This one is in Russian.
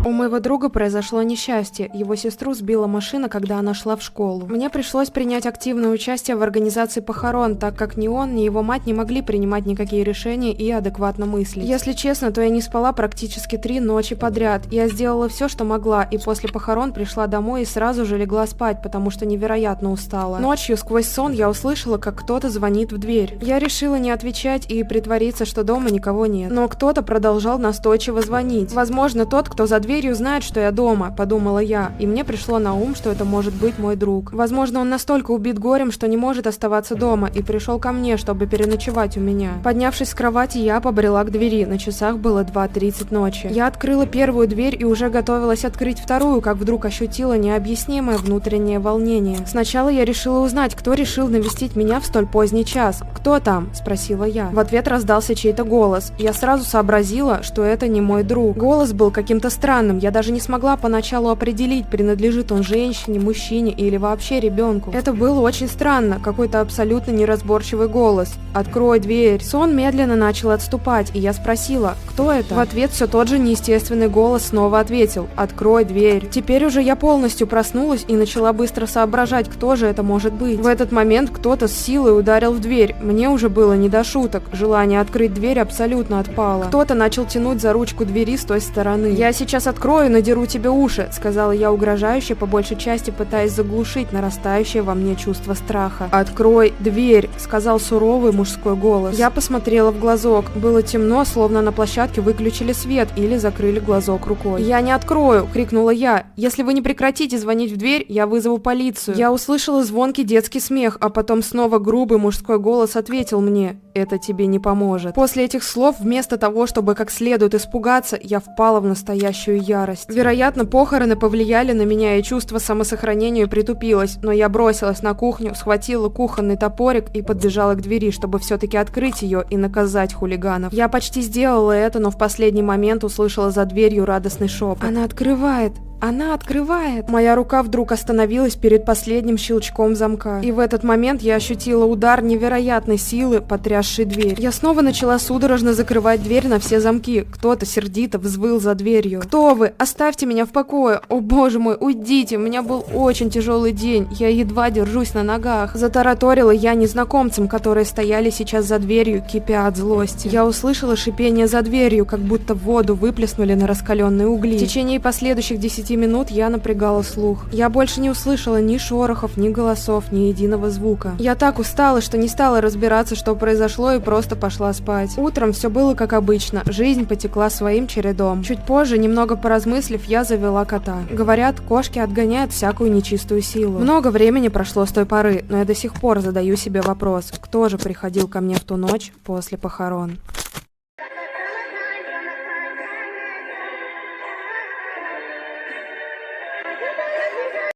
У моего друга произошло несчастье. Его сестру сбила машина, когда она шла в школу. Мне пришлось принять активное участие в организации похорон, так как ни он, ни его мать не могли принимать никакие решения и адекватно мыслить. Если честно, то я не спала практически 3 ночи подряд. Я сделала все, что могла, и после похорон пришла домой и сразу же легла спать, потому что невероятно устала. Ночью сквозь сон я услышала, как кто-то звонит в дверь. Я решила не отвечать и притвориться, что дома никого нет. Но кто-то продолжал настойчиво звонить. Возможно, тот, кто за дверью, знает, что я дома, подумала я, и мне пришло на ум, что это может быть мой друг. Возможно, он настолько убит горем, что не может оставаться дома, и пришел ко мне, чтобы переночевать у меня. Поднявшись с кровати, я побрела к двери. На часах было 2:30 ночи. Я открыла первую дверь и уже готовилась открыть вторую, как вдруг ощутила необъяснимое внутреннее волнение. Сначала я решила узнать, кто решил навестить меня в столь поздний час. «Кто там?» – спросила я. В ответ раздался чей-то голос. Я сразу сообразила, что это не мой друг. Голос был каким-то странным. Я даже не смогла поначалу определить, принадлежит он женщине, мужчине или вообще ребенку. Это было очень странно, какой-то абсолютно неразборчивый голос. «Открой дверь!» Сон медленно начал отступать, и я спросила, кто это? В ответ все тот же неестественный голос снова ответил: «Открой дверь!» Теперь уже я полностью проснулась и начала быстро соображать, кто же это может быть. В этот момент кто-то с силой ударил в дверь. Мне уже было не до шуток. Желание открыть дверь абсолютно отпало. Кто-то начал тянуть за ручку двери с той стороны. «Я сейчас открою, надеру тебе уши», — сказала я угрожающе, по большей части пытаясь заглушить нарастающее во мне чувство страха. «Открой дверь», — сказал суровый мужской голос. Я посмотрела в глазок. Было темно, словно на площадке выключили свет или закрыли глазок рукой. «Я не открою!» — крикнула я. «Если вы не прекратите звонить в дверь, я вызову полицию». Я услышала звонкий детский смех, а потом снова грубый мужской голос ответил мне: «Это тебе не поможет». После этих слов, вместо того, чтобы как следует испугаться, я впала в настоящую ярость. Вероятно, похороны повлияли на меня, и чувство самосохранения притупилось, но я бросилась на кухню, схватила кухонный топорик и подбежала к двери, чтобы все-таки открыть ее и наказать хулиганов. Я почти сделала это, но в последний момент услышала за дверью радостный шепот: «Она открывает! Она открывает!» Моя рука вдруг остановилась перед последним щелчком замка. И в этот момент я ощутила удар невероятной силы, потрясший дверь. Я снова начала судорожно закрывать дверь на все замки. Кто-то сердито взвыл за дверью. «Кто вы? Оставьте меня в покое! О боже мой, уйдите! У меня был очень тяжелый день. Я едва держусь на ногах!» Затараторила я незнакомцам, которые стояли сейчас за дверью, кипя от злости. Я услышала шипение за дверью, как будто воду выплеснули на раскаленные угли. В течение последующих 10 минут я напрягала слух. Я больше не услышала ни шорохов, ни голосов, ни единого звука. Я так устала, что не стала разбираться, что произошло, и просто пошла спать. Утром все было как обычно. Жизнь потекла своим чередом. Чуть позже, немного поразмыслив, я завела кота. Говорят, кошки отгоняют всякую нечистую силу. Много времени прошло с той поры, но я до сих пор задаю себе вопрос: кто же приходил ко мне в ту ночь после похорон?